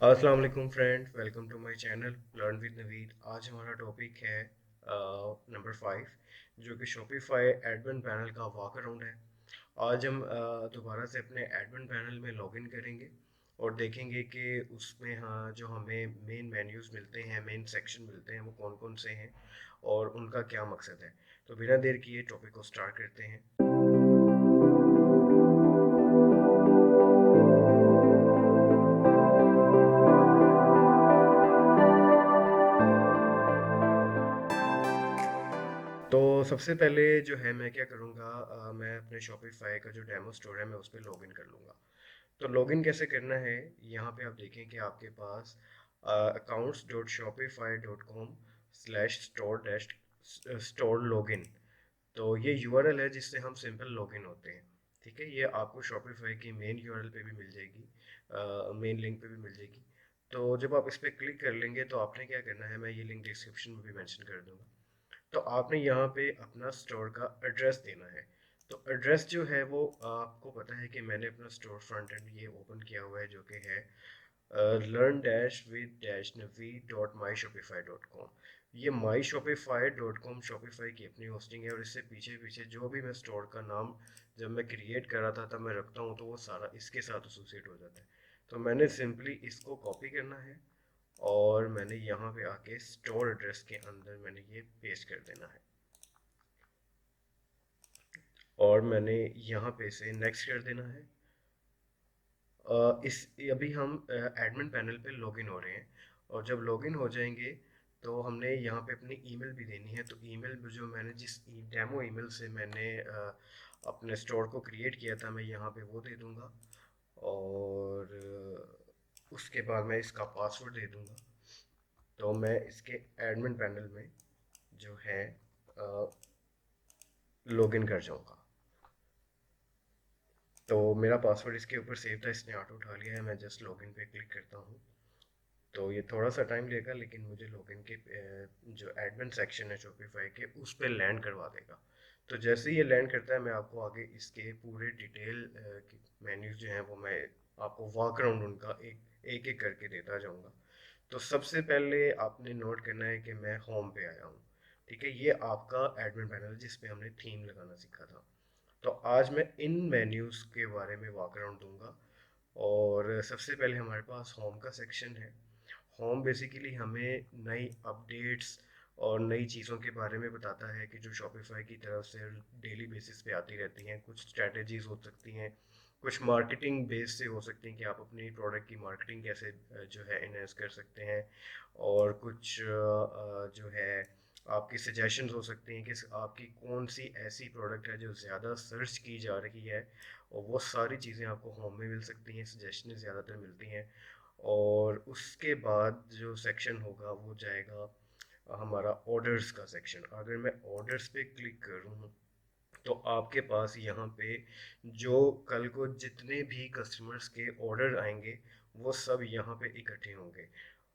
अस्सलाम वालेकुम friend, welcome to my channel learn with Naveed. आज हमारा टॉपिक है नंबर 5, जो कि शॉपिफाई एडमिन पैनल का वॉक अराउंड है। आज हम दोबारा से अपने एडमिन पैनल में लॉगिन करेंगे और देखेंगे कि उसमें हाँ जो हमें मेन मेन्यूज़ मिलते हैं, मेन सेक्शन मिलते हैं, वो कौन कौन से हैं और उनका क्या मकसद है। तो बिना देर किए टॉपिक को स्टार्ट करते हैं। तो सबसे पहले जो है मैं क्या करूँगा, मैं अपने शॉपिफाई का जो डेमो स्टोर है मैं उस पर लॉगिन कर लूँगा। तो लॉगिन कैसे करना है, यहाँ पे आप देखें कि आपके पास accounts.shopify.com/store डैश स्टोर लॉगिन, तो ये यूआरएल है जिससे हम सिंपल लॉगिन होते हैं। ठीक है, ये आपको शॉपिफाई की मेन यूआरएल पे भी मिल जाएगी, मेन लिंक पे भी मिल जाएगी। तो जब आप इस पर क्लिक कर लेंगे तो आपने क्या करना है, मैं ये लिंक डिस्क्रिप्शन में भी मेंशन कर दूंगा। तो आपने यहाँ पे अपना स्टोर का एड्रेस देना है। तो एड्रेस जो है वो आपको पता है कि मैंने अपना स्टोर फ्रंट एंड ये ओपन किया हुआ है, जो कि है learn dash with dash navi dot myshopify dot com। ये myshopify.com शॉपिफाई की अपनी होस्टिंग है, और इससे पीछे पीछे जो भी मैं स्टोर का नाम जब मैं क्रिएट कर रहा था तब मैं रखता हूँ, तो वो सारा इसके साथ एसोसिएट हो जाता है। तो मैंने सिंपली इसको कॉपी करना है और मैंने यहाँ पे आके स्टोर एड्रेस के अंदर मैंने ये पेस्ट कर देना है, और मैंने यहाँ पे से नेक्स्ट कर देना है। इस अभी हम एडमिन पैनल पे लॉगिन हो रहे हैं, और जब लॉगिन हो जाएंगे तो हमने यहाँ पे अपनी ईमेल भी देनी है। तो ईमेल जो मैंने जिस डेमो ईमेल से मैंने अपने स्टोर को क्रिएट किया था, मैं यहाँ पे वो दे दूँगा, और उसके बाद मैं इसका पासवर्ड दे दूँगा। तो मैं इसके एडमिन पैनल में जो है लॉगिन कर जाऊँगा। तो मेरा पासवर्ड इसके ऊपर सेव था, इसने ऑटो उठा लिया है। मैं जस्ट लॉगिन पे क्लिक करता हूँ। तो ये थोड़ा सा टाइम लेगा, लेकिन मुझे लॉगिन के जो एडमिन सेक्शन है शॉपिफाई के, उस पर लैंड करवा देगा। तो जैसे ही ये लैंड करता है, मैं आपको आगे इसके पूरे डिटेल मेन्यूज जो हैं वो मैं आपको वॉक अराउंड उनका एक एक करके देता जाऊंगा। तो सबसे पहले आपने नोट करना है कि मैं होम पे आया हूँ। ठीक है, ये आपका एडमिन पैनल जिस पे हमने थीम लगाना सीखा था। तो आज मैं इन मेन्यूज़ के बारे में वॉक अराउंड दूंगा। और सबसे पहले हमारे पास होम का सेक्शन है। होम बेसिकली हमें नई अपडेट्स और नई चीज़ों के बारे में बताता है कि जो शॉपिफाई की तरफ से डेली बेसिस पे आती रहती हैं। कुछ स्ट्रैटेजीज हो सकती हैं, कुछ मार्केटिंग बेस से हो सकती हैं कि आप अपनी प्रोडक्ट की मार्केटिंग कैसे जो है इनहेंस कर सकते हैं, और कुछ जो है आपकी सजेशंस हो सकती हैं कि आपकी कौन सी ऐसी प्रोडक्ट है जो ज़्यादा सर्च की जा रही है, और वो सारी चीज़ें आपको होम में मिल सकती हैं, सजेशन ज़्यादातर मिलती हैं। और उसके बाद जो सेक्शन होगा वो जाएगा हमारा ऑर्डर्स का सेक्शन। अगर मैं ऑर्डर्स पे क्लिक करूँ तो आपके पास यहाँ पे जो कल को जितने भी कस्टमर्स के ऑर्डर आएंगे वो सब यहाँ पे इकट्ठे होंगे।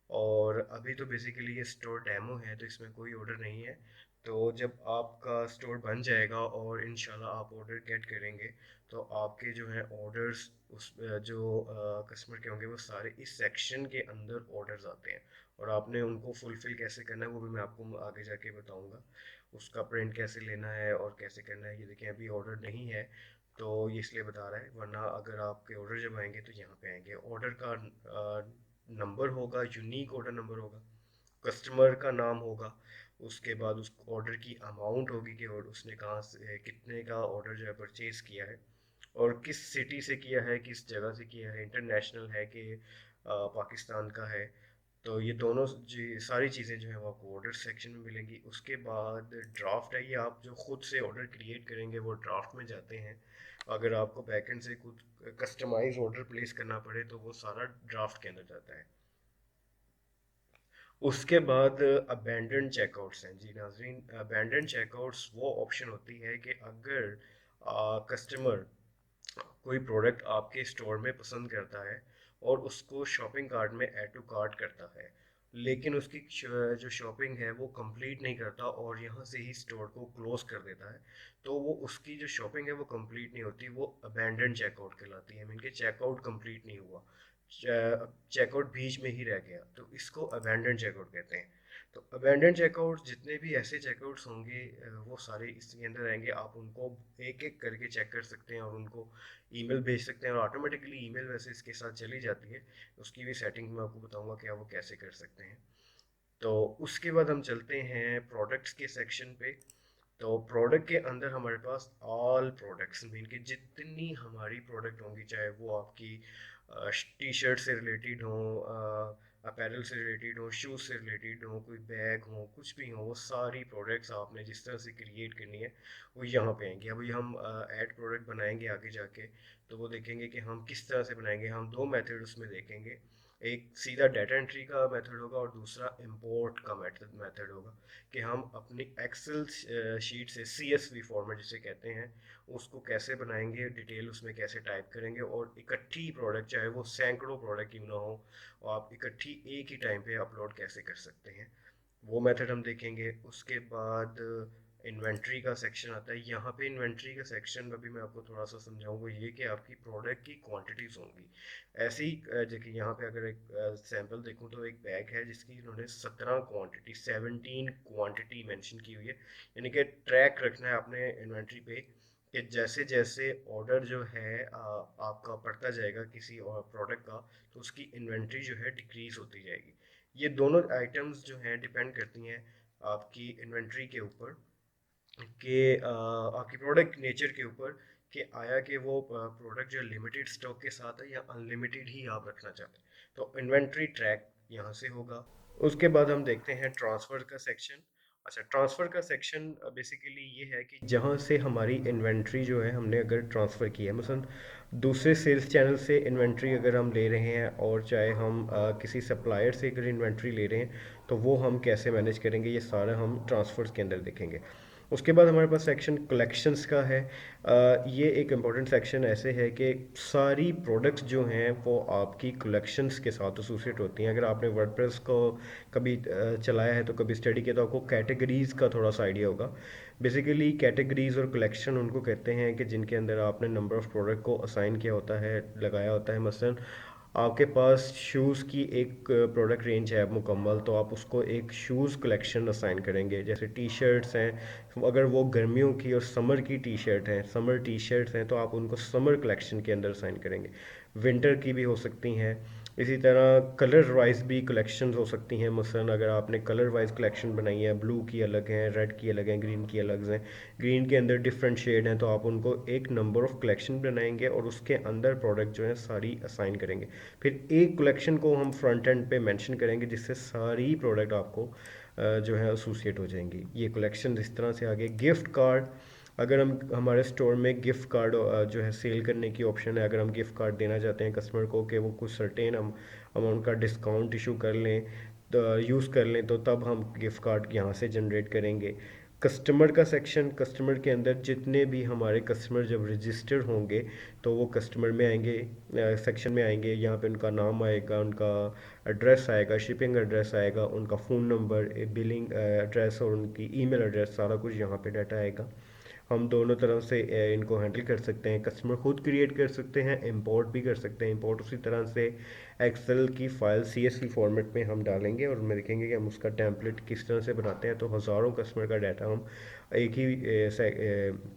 और अभी तो बेसिकली ये स्टोर डेमो है, तो इसमें कोई ऑर्डर नहीं है। तो जब आपका स्टोर बन जाएगा और इंशाल्लाह आप ऑर्डर गेट करेंगे, तो आपके जो है ऑर्डर्स उस जो कस्टमर के होंगे वो सारे इस सेक्शन के अंदर ऑर्डर्स आते हैं, और आपने उनको फुलफिल कैसे करना है वो भी मैं आपको आगे जाके बताऊंगा। उसका प्रिंट कैसे लेना है और कैसे करना है। ये देखें, अभी ऑर्डर नहीं है तो ये इसलिए बता रहा है, वरना अगर आपके ऑर्डर जब आएंगे तो यहाँ पे आएंगे। ऑर्डर का नंबर होगा, यूनिक ऑर्डर नंबर होगा, कस्टमर का नाम होगा, उसके बाद उस ऑर्डर की अमाउंट होगी कि और उसने कहाँ से कितने का ऑर्डर जो है परचेज किया है, और किस सिटी से किया है, किस जगह से किया है, इंटरनेशनल है कि पाकिस्तान का है। तो ये दोनों जी सारी चीज़ें जो है वो आपको ऑर्डर सेक्शन में मिलेंगी। उसके बाद ड्राफ्ट है, ये आप जो खुद से ऑर्डर क्रिएट करेंगे वो ड्राफ्ट में जाते हैं। अगर आपको बैकएंड से कुछ कस्टमाइज ऑर्डर प्लेस करना पड़े तो वो सारा ड्राफ्ट के अंदर जाता है। उसके बाद अबेंडन चेकआउट्स हैं। जी नाजरीन, अबेंडन चेकआउट्स वो ऑप्शन होती है कि अगर कस्टमर कोई प्रोडक्ट आपके स्टोर में पसंद करता है और उसको शॉपिंग कार्ट में ऐड टू कार्ट करता है, लेकिन उसकी जो शॉपिंग है वो कंप्लीट नहीं करता और यहाँ से ही स्टोर को क्लोज कर देता है, तो वो उसकी जो शॉपिंग है वो कंप्लीट नहीं होती, वो अबैंडन चेकआउट कहलाती है। मीन के चेकआउट कंप्लीट नहीं हुआ। चेकआउट बीच में ही रह गया, तो इसको अबैंडन चेकआउट कहते हैं। तो अबैंडन चेकआउट, जितने भी ऐसे चेकआउट्स होंगे वो सारे इसके अंदर आएंगे। आप उनको एक एक करके चेक कर सकते हैं और उनको ईमेल भेज सकते हैं, और ऑटोमेटिकली ईमेल वैसे इसके साथ चली जाती है। उसकी भी सेटिंग मैं आपको बताऊंगा कि आप वो कैसे कर सकते हैं। तो उसके बाद हम चलते हैं प्रोडक्ट्स के सेक्शन पे। तो प्रोडक्ट के अंदर हमारे पास ऑल प्रोडक्ट्स, मीन कि जितनी हमारी प्रोडक्ट होंगी, चाहे वो आपकी टी शर्ट से रिलेटेड हो, अपैरल से रिलेटेड हो, शूज़ से रिलेटेड हो, कोई बैग हो, कुछ भी हो, वो सारी प्रोडक्ट्स आपने जिस तरह से क्रिएट करनी है वो यहाँ पे आएंगी। अभी हम ऐड प्रोडक्ट बनाएंगे आगे जाके, तो वो देखेंगे कि हम किस तरह से बनाएंगे। हम दो मेथड उसमें देखेंगे, एक सीधा डाटा एंट्री का मेथड होगा और दूसरा इंपोर्ट का मेथड होगा, कि हम अपनी एक्सेल शीट से CSV फॉर्मेट जिसे कहते हैं उसको कैसे बनाएंगे, डिटेल उसमें कैसे टाइप करेंगे, और इकट्ठी प्रोडक्ट, चाहे वो सैकड़ों प्रोडक्ट क्यों ना हो, और आप इकट्ठी एक ही टाइम पे अपलोड कैसे कर सकते हैं, वो मेथड हम देखेंगे। उसके बाद इन्वेंट्री का सेक्शन आता है। यहाँ पे इन्वेंट्री का सेक्शन में भी मैं आपको थोड़ा सा समझाऊंगा, ये कि आपकी प्रोडक्ट की क्वांटिटीज होंगी ऐसी। देखिए यहाँ पे अगर एक सैंपल देखूँ तो एक बैग है जिसकी इन्होंने 17 क्वांटिटी मेंशन की हुई है। यानी कि ट्रैक रखना है अपने इन्वेंट्री पे कि जैसे जैसे ऑर्डर जो है आपका बढ़ता जाएगा किसी और प्रोडक्ट का, तो उसकी इन्वेंट्री जो है डिक्रीज होती जाएगी। ये दोनों आइटम्स जो हैं डिपेंड करती हैं आपकी इन्वेंट्री के ऊपर, कि आपकी प्रोडक्ट नेचर के ऊपर, कि आया कि वो प्रोडक्ट जो लिमिटेड स्टॉक के साथ है या अनलिमिटेड ही आप रखना चाहते हैं। तो इन्वेंट्री ट्रैक यहाँ से होगा। उसके बाद हम देखते हैं ट्रांसफ़र का सेक्शन। अच्छा, ट्रांसफ़र का सेक्शन बेसिकली ये है कि जहाँ से हमारी इन्वेंट्री जो है हमने अगर ट्रांसफ़र की है, मसलन दूसरे सेल्स चैनल से इन्वेंट्री अगर हम ले रहे हैं, और चाहे हम किसी सप्लायर से अगर इन्वेंट्री ले रहे हैं, तो वो हम कैसे मैनेज करेंगे, ये सारा हम ट्रांसफ़र्स के अंदर देखेंगे। उसके बाद हमारे पास सेक्शन कलेक्शंस का है। ये एक इम्पॉर्टेंट सेक्शन ऐसे है कि सारी प्रोडक्ट्स जो हैं वो आपकी कलेक्शंस के साथ एसोसिएट होती हैं। अगर आपने वर्डप्रेस को कभी चलाया है तो कभी स्टडी किया, तो आपको कैटेगरीज़ का थोड़ा सा आइडिया होगा। बेसिकली कैटेगरीज़ और कलेक्शन उनको कहते हैं कि जिनके अंदर आपने नंबर ऑफ़ प्रोडक्ट को असाइन किया होता है, लगाया होता है। मसलन आपके पास शूज़ की एक प्रोडक्ट रेंज है मुकम्मल, तो आप उसको एक शूज़ कलेक्शन असाइन करेंगे। जैसे टी शर्ट्स हैं, अगर वो गर्मियों की और समर की टी शर्ट हैं, समर टी शर्ट्स हैं, तो आप उनको समर कलेक्शन के अंदर असाइन करेंगे। विंटर की भी हो सकती हैं। इसी तरह कलर वाइज भी कलेक्शंस हो सकती हैं। मसलन अगर आपने कलर वाइज कलेक्शन बनाई है, ब्लू की अलग है, रेड की अलग है, ग्रीन की अलग है, ग्रीन के अंदर डिफरेंट शेड हैं, तो आप उनको एक नंबर ऑफ़ कलेक्शन बनाएंगे और उसके अंदर प्रोडक्ट जो है सारी असाइन करेंगे। फिर एक कलेक्शन को हम फ्रंट एंड पे मेंशन करेंगे जिससे सारी प्रोडक्ट आपको जो है एसोसिएट हो जाएंगी। ये कलेक्शन इस तरह से आगे। गिफ्ट कार्ड, अगर हम हमारे स्टोर में गिफ्ट कार्ड जो है सेल करने की ऑप्शन है, अगर हम गिफ्ट कार्ड देना चाहते हैं कस्टमर को कि वो कुछ सर्टेन हम अमाउंट का डिस्काउंट इशू कर लें, तो यूज़ कर लें, तो तब हम गिफ्ट कार्ड यहाँ से जनरेट करेंगे। कस्टमर का सेक्शन, कस्टमर के अंदर जितने भी हमारे कस्टमर जब रजिस्टर्ड होंगे तो वो कस्टमर में आएंगे, सेक्शन में आएंगे। यहाँ पे उनका नाम आएगा, उनका एड्रेस आएगा, शिपिंग एड्रेस आएगा, उनका फ़ोन नंबर, बिलिंग एड्रेस और उनकी ईमेल एड्रेस, सारा कुछ यहाँ पे डाटा आएगा। हम दोनों तरफ से इनको हैंडल कर सकते हैं। कस्टमर खुद क्रिएट कर सकते हैं, इंपोर्ट भी कर सकते हैं। इंपोर्ट उसी तरह से एक्सेल की फ़ाइल CSV फॉर्मेट में हम डालेंगे और हम देखेंगे कि हम उसका टेम्पलेट किस तरह से बनाते हैं, तो हज़ारों कस्टमर का डाटा हम एक ही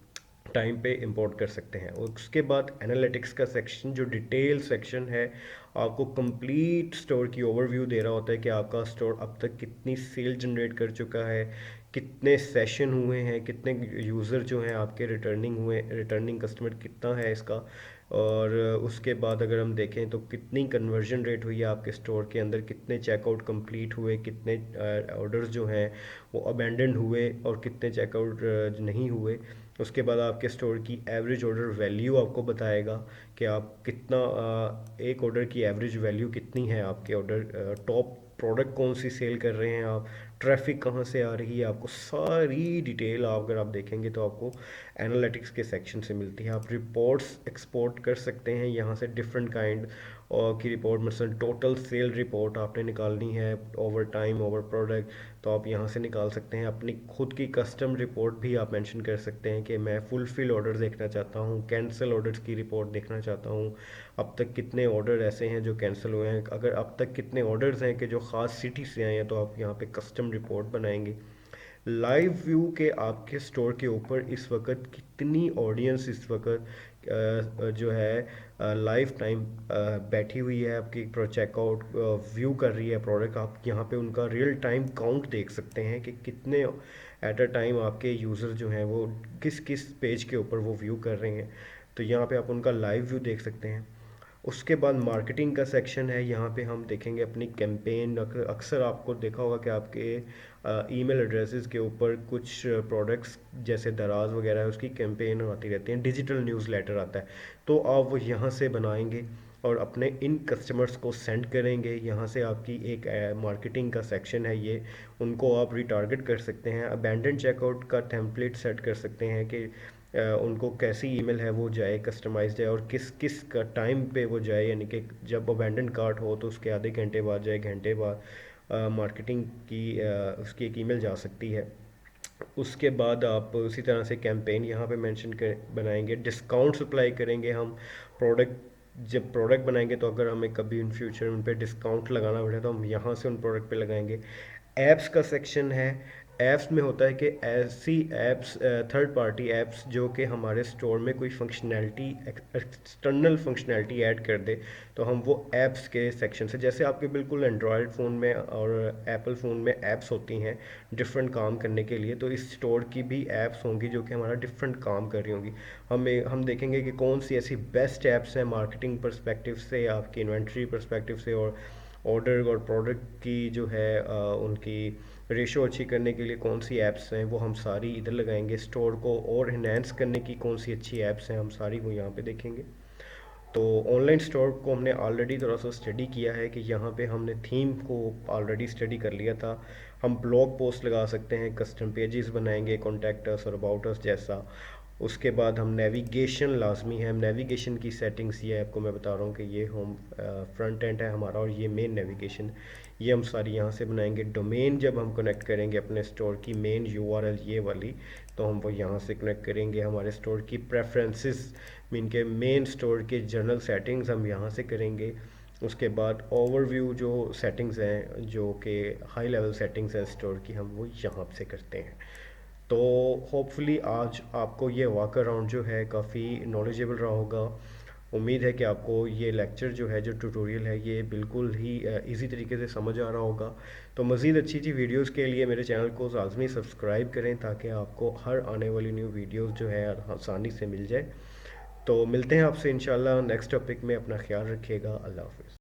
टाइम पे इंपोर्ट कर सकते हैं। और उसके बाद एनालिटिक्स का सेक्शन, जो डिटेल सेक्शन है, आपको कंप्लीट स्टोर की ओवरव्यू दे रहा होता है कि आपका स्टोर अब तक कितनी सेल जनरेट कर चुका है, कितने सेशन हुए हैं, कितने यूज़र जो हैं आपके रिटर्निंग हुए, रिटर्निंग कस्टमर कितना है इसका। और उसके बाद अगर हम देखें तो कितनी कन्वर्जन रेट हुई है आपके स्टोर के अंदर, कितने चेकआउट कंप्लीट हुए, कितने ऑर्डर्स जो हैं वो अबेंडन हुए और कितने चेकआउट नहीं हुए। उसके बाद आपके स्टोर की एवरेज ऑर्डर वैल्यू आपको बताएगा कि आप कितना एक ऑर्डर की एवरेज वैल्यू कितनी है आपके ऑर्डर, टॉप प्रोडक्ट कौन सी सेल कर रहे हैं आप, ट्रैफिक कहाँ से आ रही है, आपको सारी डिटेल आप अगर आप देखेंगे तो आपको एनालिटिक्स के सेक्शन से मिलती है। आप रिपोर्ट्स एक्सपोर्ट कर सकते हैं यहाँ से, डिफरेंट काइंड और की रिपोर्ट, मसलन टोटल सेल रिपोर्ट आपने निकालनी है, ओवर टाइम, ओवर प्रोडक्ट, तो आप यहाँ से निकाल सकते हैं। अपनी खुद की कस्टम रिपोर्ट भी आप मेंशन कर सकते हैं कि मैं फुलफिल ऑर्डर देखना चाहता हूँ, कैंसिल ऑर्डर्स की रिपोर्ट देखना चाहता हूँ, अब तक कितने ऑर्डर ऐसे हैं जो कैंसिल हुए हैं, अगर अब तक कितने ऑर्डर्स हैं कि जो ख़ास सिटी से आए हैं, तो आप यहाँ पे कस्टम रिपोर्ट बनाएंगे। लाइव व्यू के आपके स्टोर के ऊपर इस वक्त कितनी ऑडियंस इस वक्त जो है लाइफ टाइम बैठी हुई है, आपकी चेकआउट व्यू कर रही है प्रोडक्ट, आप यहाँ पे उनका रियल टाइम काउंट देख सकते हैं कि कितने एट अ टाइम आपके यूज़र जो हैं वो किस किस पेज के ऊपर वो व्यू कर रहे हैं। तो यहाँ पे आप उनका लाइव व्यू देख सकते हैं। उसके बाद मार्केटिंग का सेक्शन है, यहाँ पे हम देखेंगे अपनी कैंपेन। अक्सर आपको देखा होगा कि आपके ईमेल एड्रेसेस के ऊपर कुछ प्रोडक्ट्स जैसे दराज वगैरह है, उसकी कैंपेन आती रहती हैं, डिजिटल न्यूज़लेटर आता है, तो आप वो यहाँ से बनाएंगे और अपने इन कस्टमर्स को सेंड करेंगे। यहाँ से आपकी एक मार्केटिंग का सेक्शन है ये, उनको आप रिटारगेट कर सकते हैं। अबैंडन चेकआउट का टेम्पलेट सेट कर सकते हैं कि उनको कैसी ईमेल है वो जाए, कस्टमाइज्ड है, और किस किस का टाइम पे वो जाए, यानी कि जब अबैंडन कार्ट हो तो उसके आधे घंटे बाद जाए, घंटे बाद मार्केटिंग की उसकी एक ईमेल जा सकती है। उसके बाद आप उसी तरह से कैंपेन यहाँ पे मेंशन कर बनाएंगे। डिस्काउंट सप्लाई करेंगे हम प्रोडक्ट, जब प्रोडक्ट बनाएंगे तो अगर हमें कभी इन फ्यूचर उन पे डिस्काउंट लगाना पड़े तो हम यहाँ से उन प्रोडक्ट पे लगाएंगे। ऐप्स का सेक्शन है। ऐप्स में होता है कि ऐसी ऐप्स, थर्ड पार्टी ऐप्स जो कि हमारे स्टोर में कोई फंक्शनैलिटी, एक्सटर्नल फंक्शनैलिटी ऐड कर दे, तो हम वो ऐप्स के सेक्शन से, जैसे आपके बिल्कुल एंड्रॉयड फ़ोन में और एप्पल फ़ोन में ऐप्स होती हैं डिफरेंट काम करने के लिए, तो इस स्टोर की भी ऐप्स होंगी जो कि हमारा डिफरेंट काम कर रही होंगी। हम देखेंगे कि कौन सी ऐसी बेस्ट ऐप्स हैं मार्केटिंग पर्सपेक्टिव से, आपकी इन्वेंट्री पर्सपेक्टिव से, और ऑर्डर और प्रोडक्ट की जो है उनकी रेशो अच्छी करने के लिए कौन सी ऐप्स हैं, वो हम सारी इधर लगाएंगे। स्टोर को और इन्हेंस करने की कौन सी अच्छी ऐप्स हैं, हम सारी वो यहाँ पे देखेंगे। तो ऑनलाइन स्टोर को हमने ऑलरेडी थोड़ा सा स्टडी किया है कि यहाँ पे हमने थीम को ऑलरेडी स्टडी कर लिया था। हम ब्लॉग पोस्ट लगा सकते हैं, कस्टम पेजेस बनाएंगे, कॉन्टैक्ट अस और अबाउट अस जैसा। उसके बाद हम नेविगेशन लाजमी है, नेविगेशन की सेटिंग्स ये आपको मैं बता रहा हूँ कि ये होम फ्रंट एंड है हमारा और ये मेन नेविगेशन, ये हम सारी यहाँ से बनाएंगे। डोमेन जब हम कनेक्ट करेंगे अपने स्टोर की मेन यूआरएल ये वाली, तो हम वो यहाँ से कनेक्ट करेंगे। हमारे स्टोर की प्रेफरेंसेस मीन के मेन स्टोर के जनरल सेटिंग्स हम यहाँ से करेंगे। उसके बाद ओवरव्यू जो सेटिंग्स हैं, जो कि हाई लेवल सेटिंग्स हैं स्टोर की, हम वो यहाँ से करते हैं। तो होपफुली आज आपको ये वॉक अराउंड जो है काफ़ी नॉलेजेबल रहा होगा। उम्मीद है कि आपको ये लेक्चर जो है, जो ट्यूटोरियल है, ये बिल्कुल ही इजी तरीके से समझ आ रहा होगा। तो मज़ीद अच्छी अच्छी वीडियोस के लिए मेरे चैनल को लाजमी सब्सक्राइब करें ताकि आपको हर आने वाली न्यू वीडियोस जो है आसानी से मिल जाए। तो मिलते हैं आपसे इंशाल्लाह नेक्स्ट टॉपिक में। अपना ख्याल रखिएगा। अल्लाह हाफ़िज़।